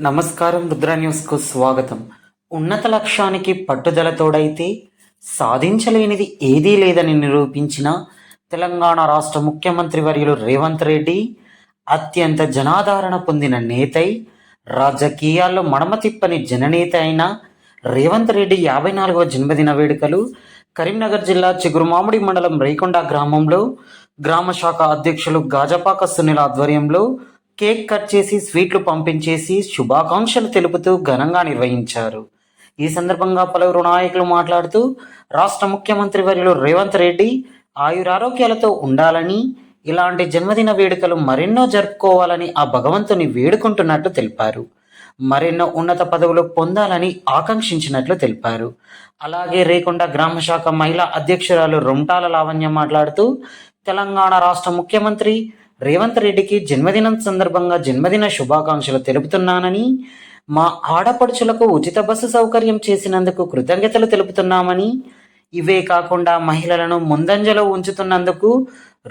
నమస్కారం. రుద్ర న్యూస్కు స్వాగతం. ఉన్నత లక్ష్యానికి పట్టుదల తోడైతే సాధించలేనిది ఏదీ లేదని నిరూపించిన తెలంగాణ రాష్ట్ర ముఖ్యమంత్రి వర్యులు రేవంత్ రెడ్డి అత్యంత జనాదరణ పొందిన నేతై, రాజకీయాల్లో మడమ తిప్పని జననేత అయిన రేవంత్ రెడ్డి 54వ జన్మదిన వేడుకలు కరీంనగర్ జిల్లా చిగురుమామిడి మండలం రేకొండ గ్రామంలో గ్రామ శాఖ అధ్యక్షులు గాజపాక సునీల్ ఆధ్వర్యంలో కేక్ కట్ చేసి స్వీట్లు పంపించేసి శుభాకాంక్షలు తెలుపుతూ ఘనంగా నిర్వహించారు. ఈ సందర్భంగా పలువురు నాయకులు మాట్లాడుతూ రాష్ట్ర ముఖ్యమంత్రి వర్యులు రేవంత్ రెడ్డి ఆయురారోగ్యాలతో ఉండాలని, ఇలాంటి జన్మదిన వేడుకలు మరెన్నో జరుపుకోవాలని ఆ భగవంతుని వేడుకుంటున్నట్లు తెలిపారు. మరెన్నో ఉన్నత పదవులు పొందాలని ఆకాంక్షించినట్లు తెలిపారు. అలాగే రేకొండ గ్రామ శాఖ మహిళా అధ్యక్షురాలు రొంటాల లావణ్య మాట్లాడుతూ తెలంగాణ రాష్ట్ర ముఖ్యమంత్రి రేవంత్ రెడ్డికి జన్మదినం సందర్భంగా జన్మదిన శుభాకాంక్షలు తెలుపుతున్నానని, మా ఆడపడుచులకు ఉచిత బస్సు సౌకర్యం చేసినందుకు కృతజ్ఞతలు తెలుపుతున్నామని, ఇవే కాకుండా మహిళలను ముందంజలో ఉంచుతున్నందుకు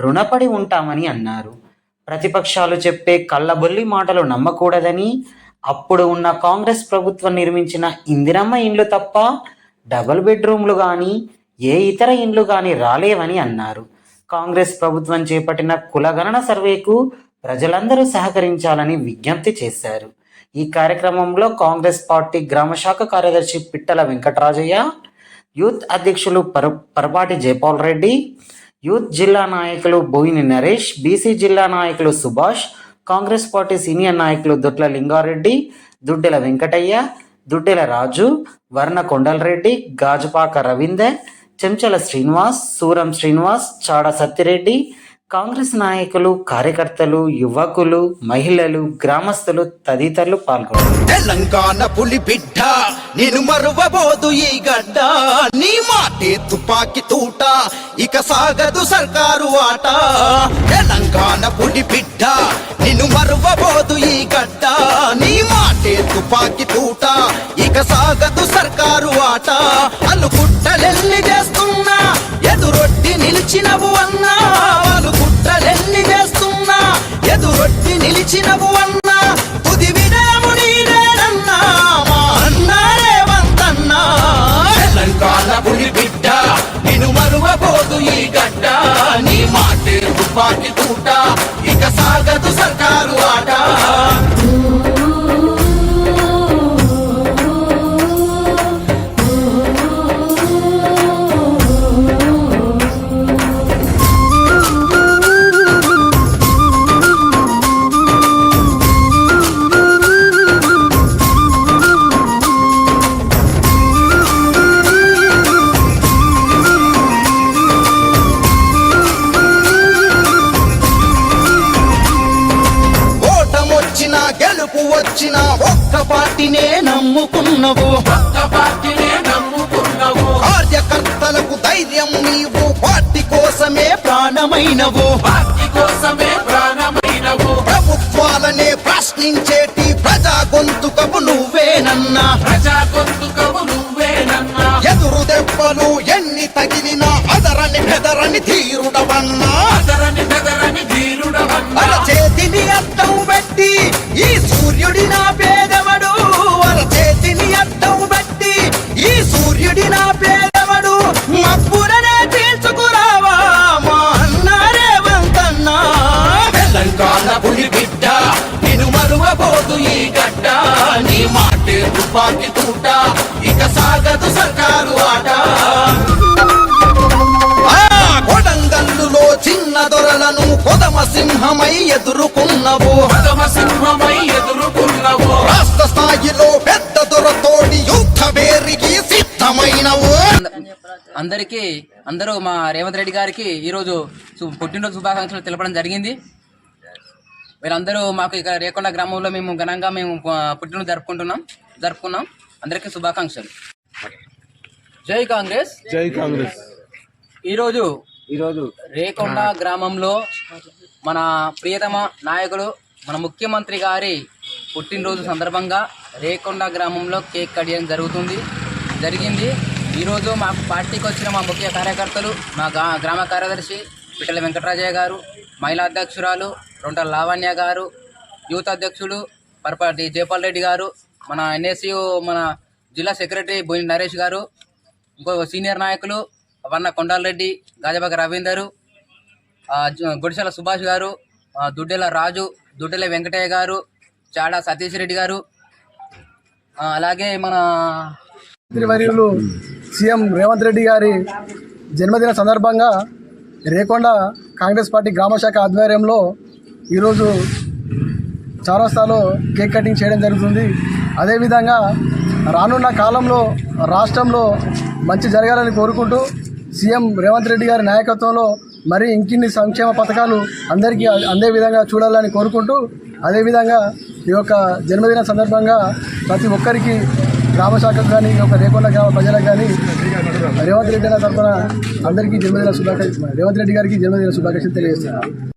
రుణపడి ఉంటామని అన్నారు. ప్రతిపక్షాలు చెప్పే కళ్ళబొల్లి మాటలు నమ్మకూడదని, అప్పుడు ఉన్న కాంగ్రెస్ ప్రభుత్వం నిర్మించిన ఇందిరమ్మ ఇండ్లు తప్ప డబుల్ బెడ్రూమ్లు కానీ ఏ ఇతర ఇండ్లు కానీ రాలేవని అన్నారు. కాంగ్రెస్ ప్రభుత్వం చేపట్టిన కులగణన సర్వేకు ప్రజలందరూ సహకరించాలని విజ్ఞప్తి చేశారు. ఈ కార్యక్రమంలో కాంగ్రెస్ పార్టీ గ్రామ శాఖ కార్యదర్శి పిట్టల వెంకటరాజయ్య, యూత్ అధ్యక్షులు పరపాటి జయపాల్ రెడ్డి, యూత్ జిల్లా నాయకులు బోయిని నరేష్, బీసీ జిల్లా నాయకులు సుభాష్, కాంగ్రెస్ పార్టీ సీనియర్ నాయకులు దొట్ల లింగారెడ్డి, దుడ్డెల వెంకటయ్య, దుడ్డెల రాజు, వర్ణ కొండలరెడ్డి, గాజుపాక రవీందర్, చెంచల శ్రీనివాస్, సూరం శ్రీనివాస్, చాడ సత్తిరెడ్డి, కాంగ్రెస్ నాయకులు, కార్యకర్తలు, యువకులు, మహిళలు, గ్రామస్తులు తదితరులు పాల్గొన్నారు. తెలంగాణ పులి బిడ్డ నేను మరువబోదు ఈ గడ్డ, నీ మాటే తుపాకి తూట ఇక సాగదు సర్కారు ఆట. తెలంగాణ పులి బిడ్డ నేను మరువబోదు ఈ గడ్డ, నీ మాటే తుపాకి తూట ఇక సాగదు సర్కారు ఆట. అలుగుట్టలెల్లి చేస్తున్నా ఎదురొట్టి నిలిచినవు అన్నా, వాళ్ళు కుట్రలెల్లి చేస్తున్నా ఎదురొట్టి నిలిచినవు అన్నా, తుది వినయము నీరేనన్నా మా అన్నా రేవంతన్నా. తెలంగాణ పులి బిడ్డ నిన్ను మరువబోదు ఈ గడ్డ, నీ మాటే తుపాకి తూట ఇక సాగదు సర్కారు ఆట. గెలుపు వచ్చిన ఒక్క పార్టీనే నమ్ముకున్నవు, కార్యకర్తలకు ధైర్యం నీవు, పార్టీ కోసమే ప్రాణమైనవు, ప్రభుత్వాలనే ప్రశ్నించేటి ప్రజా గొంతుకవు నువ్వేనన్నా. ఎదురు దెబ్బలు ఎన్ని తగిలినా అదరని బెదరని ధీరుడవన్నా. అరచేతిని అద్దం పెట్టి ఈ సూర్యుడి నా పేదవడు, అరచేతిని అద్దం పెట్టి ఈ సూర్యుడి నా పేదవడు, మబ్బులనే తీర్చుకురావా మా అన్న రేవంతన్నా. తెలంగాణ పులి బిడ్డ నిన్ను మరువబోదు ఈ గడ్డ, నీ మాటే తుపాకి తూట ఇక సాగదు సర్కారు ఆట. కొడంగల్లులో చిన్న దొరలను కొదమ సింహమై ఎదుర్కొన్నవు, రాష్ట్ర స్థాయిలో పెద్ద దొరతోడి యుద్ధ వేరికి సిద్ధమైనవు. అందరూ మా రేవంత్ రెడ్డి గారికి ఈరోజు పుట్టినరోజు శుభాకాంక్షలు తెలపడం జరిగింది. వీరందరూ మాకు ఇక్కడ రేకొండ గ్రామంలో మేము ఘనంగా పుట్టినరోజు జరుపుకున్నాం. అందరికీ శుభాకాంక్షలు. జై కాంగ్రెస్, జై కాంగ్రెస్. ఈరోజు రేకొండ గ్రామంలో మన ప్రియతమ నాయకుడు మన ముఖ్యమంత్రి గారి పుట్టినరోజు సందర్భంగా రేకొండ గ్రామంలో కేక్ కట్ చేయడం జరిగింది. ఈరోజు మా పార్టీకి వచ్చిన మా ముఖ్య కార్యకర్తలు, మా గ్రామ కార్యదర్శి పిట్టల వెంకటరాజయ్య గారు, మహిళా అధ్యక్షురాలు రొంటాల లావణ్య గారు, యూత్ అధ్యక్షులు పరపాటి జయపాల్ రెడ్డి గారు, మన ఎన్ఎస్యు మన జిల్లా సెక్రటరీ బోయిన నరేష్ గారు, ఇంకో సీనియర్ నాయకులు వన్న కొండాలరెడ్డి, గాజబాగ రవీందరు, గుడిసెల సుభాష్ గారు, దుడ్డెల రాజు, దుడ్డెల వెంకటయ్య గారు, చాడా సతీష్ రెడ్డి గారు, అలాగే మన మంత్రివర్యులు సీఎం రేవంత్ రెడ్డి గారి జన్మదిన సందర్భంగా రేకొండ కాంగ్రెస్ పార్టీ గ్రామశాఖ ఆధ్వర్యంలో ఈరోజు చౌరస్తాలో కేక్ కటింగ్ చేయడం జరుగుతుంది. అదేవిధంగా రానున్న కాలంలో రాష్ట్రంలో మంచి జరగాలని కోరుకుంటూ సీఎం రేవంత్ రెడ్డి గారి నాయకత్వంలో మరి ఇంకిన్ని సంక్షేమ పథకాలు అందరికీ అందే విధంగా చూడాలని కోరుకుంటూ, అదేవిధంగా ఈ యొక్క జన్మదిన సందర్భంగా ప్రతి ఒక్కరికి గ్రామశాఖకు కానీ ఈ యొక్క రేకొండ గ్రామ ప్రజలకు కానీ రేవంత్ రెడ్డి తరఫున అందరికీ రేవంత్ రెడ్డి గారికి జన్మదిన శుభాకాంక్షలు తెలియజేస్తున్నారు.